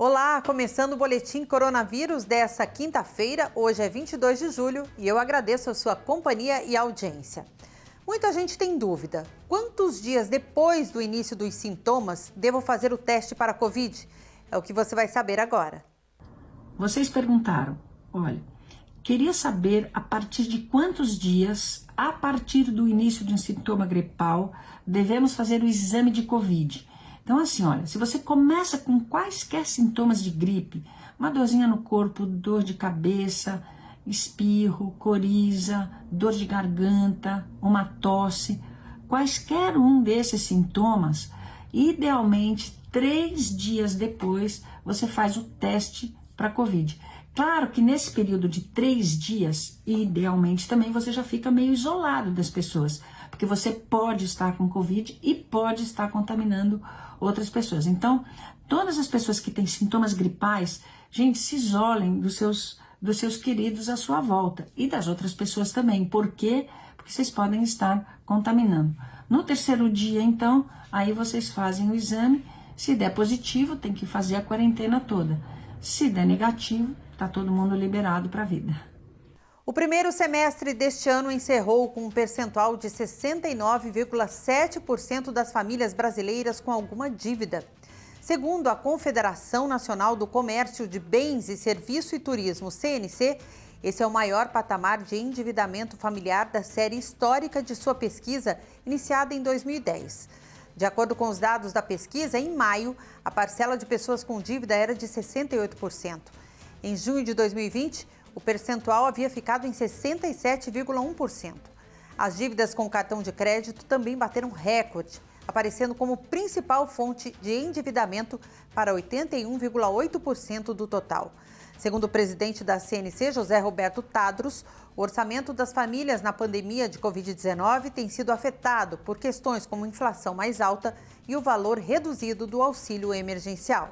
Olá, começando o Boletim Coronavírus dessa quinta-feira, hoje é 22 de julho e eu agradeço a sua companhia e audiência. Muita gente tem dúvida, quantos dias depois do início dos sintomas devo fazer o teste para a Covid? É o que você vai saber agora. Vocês perguntaram, olha, queria saber a partir de quantos dias, a partir do início de um sintoma gripal, devemos fazer o exame de Covid. Então assim, olha, se você começa com quaisquer sintomas de gripe, uma dorzinha no corpo, dor de cabeça, espirro, coriza, dor de garganta, uma tosse, quaisquer um desses sintomas, idealmente 3 dias depois você faz o teste para Covid. Claro que nesse período de 3 dias, idealmente também você já fica meio isolado das pessoas, porque você pode estar com Covid e pode estar contaminando outras pessoas. Então, todas as pessoas que têm sintomas gripais, gente, se isolem dos seus queridos à sua volta e das outras pessoas também. Por quê? Porque vocês podem estar contaminando. No terceiro dia, então, aí vocês fazem o exame. Se der positivo, tem que fazer a quarentena toda. Se der negativo, tá todo mundo liberado para a vida. O primeiro semestre deste ano encerrou com um percentual de 69,7% das famílias brasileiras com alguma dívida. Segundo a Confederação Nacional do Comércio de Bens e Serviço e Turismo, CNC, esse é o maior patamar de endividamento familiar da série histórica de sua pesquisa, iniciada em 2010. De acordo com os dados da pesquisa, em maio, a parcela de pessoas com dívida era de 68%. Em junho de 2020, o percentual havia ficado em 67,1%. As dívidas com cartão de crédito também bateram recorde, aparecendo como principal fonte de endividamento para 81,8% do total. Segundo o presidente da CNC, José Roberto Tadros, o orçamento das famílias na pandemia de Covid-19 tem sido afetado por questões como inflação mais alta e o valor reduzido do auxílio emergencial.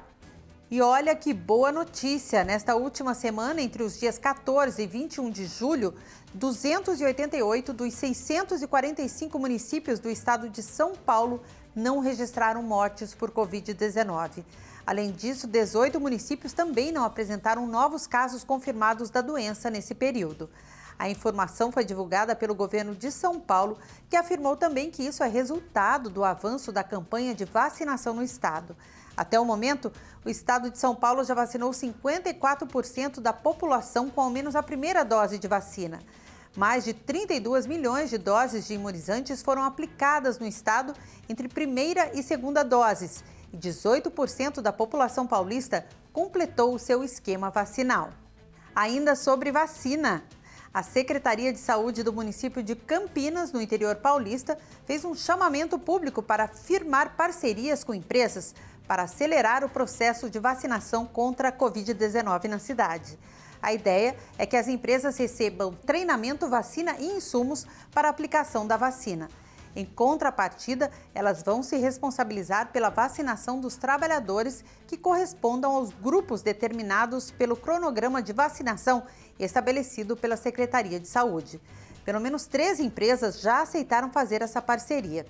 E olha que boa notícia! Nesta última semana, entre os dias 14 e 21 de julho, 288 dos 645 municípios do estado de São Paulo não registraram mortes por Covid-19. Além disso, 18 municípios também não apresentaram novos casos confirmados da doença nesse período. A informação foi divulgada pelo governo de São Paulo, que afirmou também que isso é resultado do avanço da campanha de vacinação no estado. Até o momento, o estado de São Paulo já vacinou 54% da população com ao menos a primeira dose de vacina. Mais de 32 milhões de doses de imunizantes foram aplicadas no estado entre primeira e segunda doses e 18% da população paulista completou o seu esquema vacinal. Ainda sobre vacina, a Secretaria de Saúde do município de Campinas, no interior paulista, fez um chamamento público para firmar parcerias com empresas para acelerar o processo de vacinação contra a Covid-19 na cidade. A ideia é que as empresas recebam treinamento, vacina e insumos para a aplicação da vacina. Em contrapartida, elas vão se responsabilizar pela vacinação dos trabalhadores que correspondam aos grupos determinados pelo cronograma de vacinação estabelecido pela Secretaria de Saúde. Pelo menos 3 empresas já aceitaram fazer essa parceria.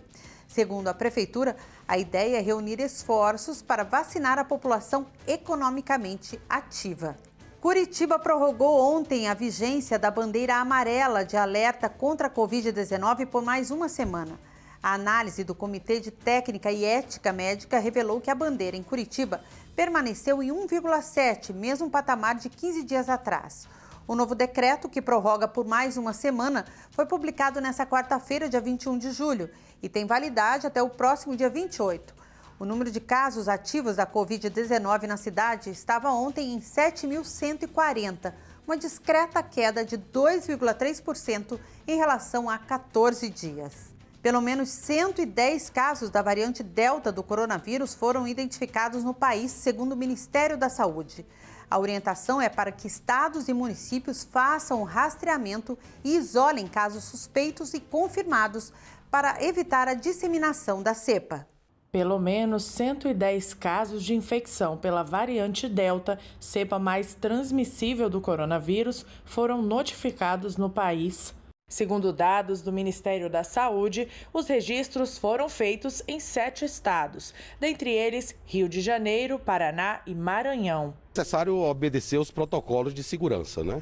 Segundo a Prefeitura, a ideia é reunir esforços para vacinar a população economicamente ativa. Curitiba prorrogou ontem a vigência da bandeira amarela de alerta contra a Covid-19 por mais uma semana. A análise do Comitê de Técnica e Ética Médica revelou que a bandeira em Curitiba permaneceu em 1,7, mesmo patamar de 15 dias atrás. O novo decreto, que prorroga por mais uma semana, foi publicado nesta quarta-feira, dia 21 de julho, e tem validade até o próximo dia 28. O número de casos ativos da Covid-19 na cidade estava ontem em 7.140, uma discreta queda de 2,3% em relação a 14 dias. Pelo menos 110 casos da variante Delta do coronavírus foram identificados no país, segundo o Ministério da Saúde. A orientação é para que estados e municípios façam o rastreamento e isolem casos suspeitos e confirmados para evitar a disseminação da cepa. Pelo menos 110 casos de infecção pela variante Delta, cepa mais transmissível do coronavírus, foram notificados no país. Segundo dados do Ministério da Saúde, os registros foram feitos em 7 estados, dentre eles Rio de Janeiro, Paraná e Maranhão. É necessário obedecer os protocolos de segurança, né?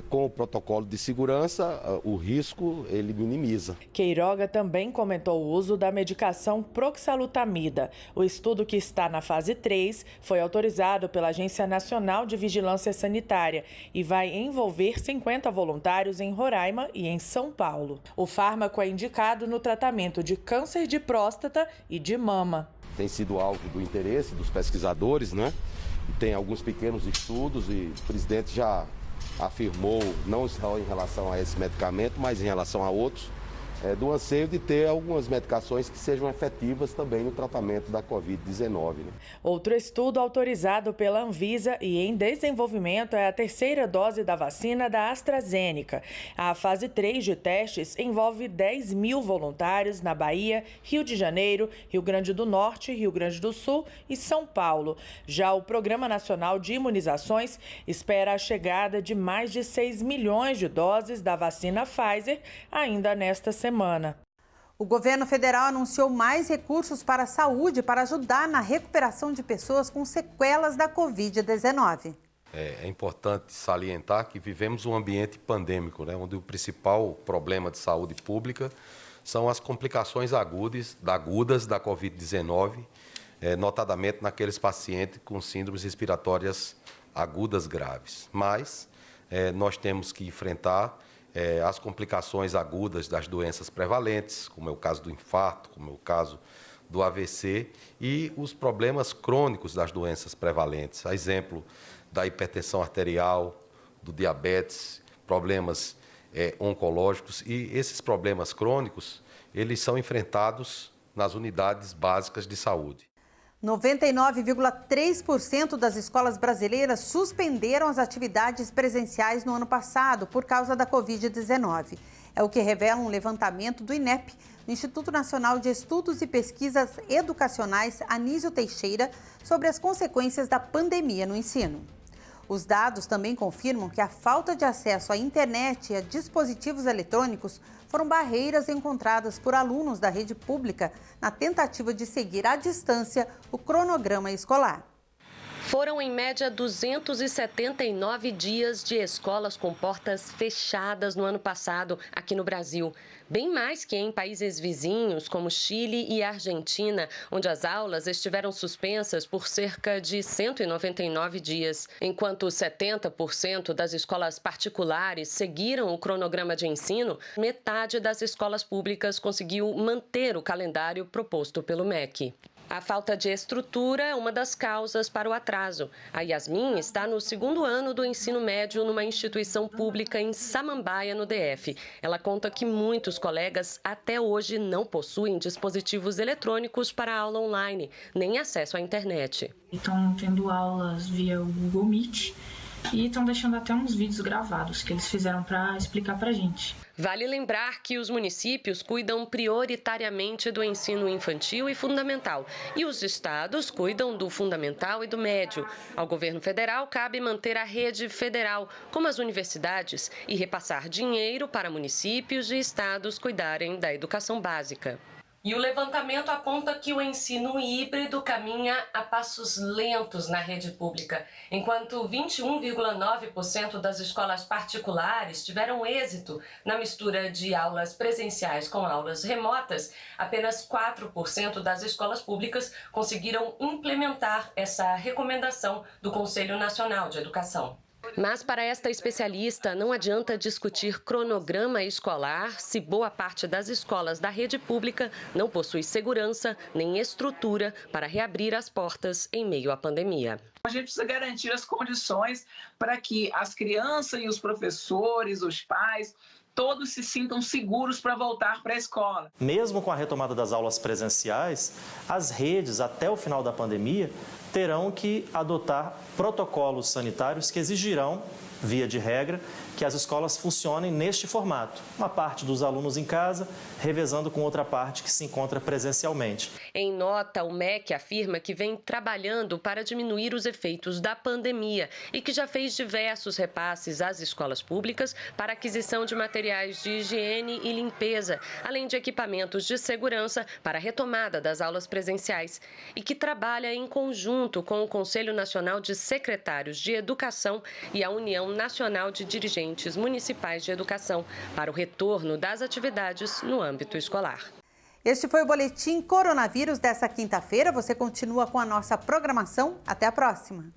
Com o protocolo de segurança, o risco ele minimiza. Queiroga também comentou o uso da medicação proxalutamida. O estudo, que está na fase 3, foi autorizado pela Agência Nacional de Vigilância Sanitária e vai envolver 50 voluntários em Roraima e em São Paulo. O fármaco é indicado no tratamento de câncer de próstata e de mama. Tem sido alvo do interesse dos pesquisadores, né? Tem alguns pequenos estudos e o presidente já afirmou, não só em relação a esse medicamento, mas em relação a outros, do anseio de ter algumas medicações que sejam efetivas também no tratamento da Covid-19. Né? Outro estudo autorizado pela Anvisa e em desenvolvimento é a terceira dose da vacina da AstraZeneca. A fase 3 de testes envolve 10 mil voluntários na Bahia, Rio de Janeiro, Rio Grande do Norte, Rio Grande do Sul e São Paulo. Já o Programa Nacional de Imunizações espera a chegada de mais de 6 milhões de doses da vacina Pfizer ainda nesta semana. O governo federal anunciou mais recursos para a saúde para ajudar na recuperação de pessoas com sequelas da Covid-19. É importante salientar que vivemos um ambiente pandêmico, né, onde o principal problema de saúde pública são as complicações agudas da Covid-19, notadamente naqueles pacientes com síndromes respiratórias agudas graves. Mas nós temos que enfrentar as complicações agudas das doenças prevalentes, como é o caso do infarto, como é o caso do AVC, e os problemas crônicos das doenças prevalentes, a exemplo da hipertensão arterial, do diabetes, problemas oncológicos, e esses problemas crônicos, eles são enfrentados nas unidades básicas de saúde. 99,3% das escolas brasileiras suspenderam as atividades presenciais no ano passado por causa da Covid-19. É o que revela um levantamento do INEP, do Instituto Nacional de Estudos e Pesquisas Educacionais Anísio Teixeira, sobre as consequências da pandemia no ensino. Os dados também confirmam que a falta de acesso à internet e a dispositivos eletrônicos foram barreiras encontradas por alunos da rede pública na tentativa de seguir à distância o cronograma escolar. Foram, em média, 279 dias de escolas com portas fechadas no ano passado aqui no Brasil. Bem mais que em países vizinhos, como Chile e Argentina, onde as aulas estiveram suspensas por cerca de 199 dias. Enquanto 70% das escolas particulares seguiram o cronograma de ensino, metade das escolas públicas conseguiu manter o calendário proposto pelo MEC. A falta de estrutura é uma das causas para o atraso. A Yasmin está no 2º ano do ensino médio numa instituição pública em Samambaia, no DF. Ela conta que muitos colegas até hoje não possuem dispositivos eletrônicos para aula online, nem acesso à internet. Estão tendo aulas via Google Meet e estão deixando até uns vídeos gravados que eles fizeram para explicar para a gente. Vale lembrar que os municípios cuidam prioritariamente do ensino infantil e fundamental, e os estados cuidam do fundamental e do médio. Ao governo federal cabe manter a rede federal, como as universidades, e repassar dinheiro para municípios e estados cuidarem da educação básica. E o levantamento aponta que o ensino híbrido caminha a passos lentos na rede pública. Enquanto 21,9% das escolas particulares tiveram êxito na mistura de aulas presenciais com aulas remotas, apenas 4% das escolas públicas conseguiram implementar essa recomendação do Conselho Nacional de Educação. Mas para esta especialista, não adianta discutir cronograma escolar se boa parte das escolas da rede pública não possui segurança nem estrutura para reabrir as portas em meio à pandemia. A gente precisa garantir as condições para que as crianças e os professores, os pais, todos se sintam seguros para voltar para a escola. Mesmo com a retomada das aulas presenciais, as redes, até o final da pandemia, terão que adotar protocolos sanitários que exigirão, via de regra, que as escolas funcionem neste formato. Uma parte dos alunos em casa, revezando com outra parte que se encontra presencialmente. Em nota, o MEC afirma que vem trabalhando para diminuir os efeitos da pandemia e que já fez diversos repasses às escolas públicas para aquisição de materiais materiais de higiene e limpeza, além de equipamentos de segurança para a retomada das aulas presenciais, e que trabalha em conjunto com o Conselho Nacional de Secretários de Educação e a União Nacional de Dirigentes Municipais de Educação para o retorno das atividades no âmbito escolar. Este foi o Boletim Coronavírus dessa quinta-feira. Você continua com a nossa programação. Até a próxima.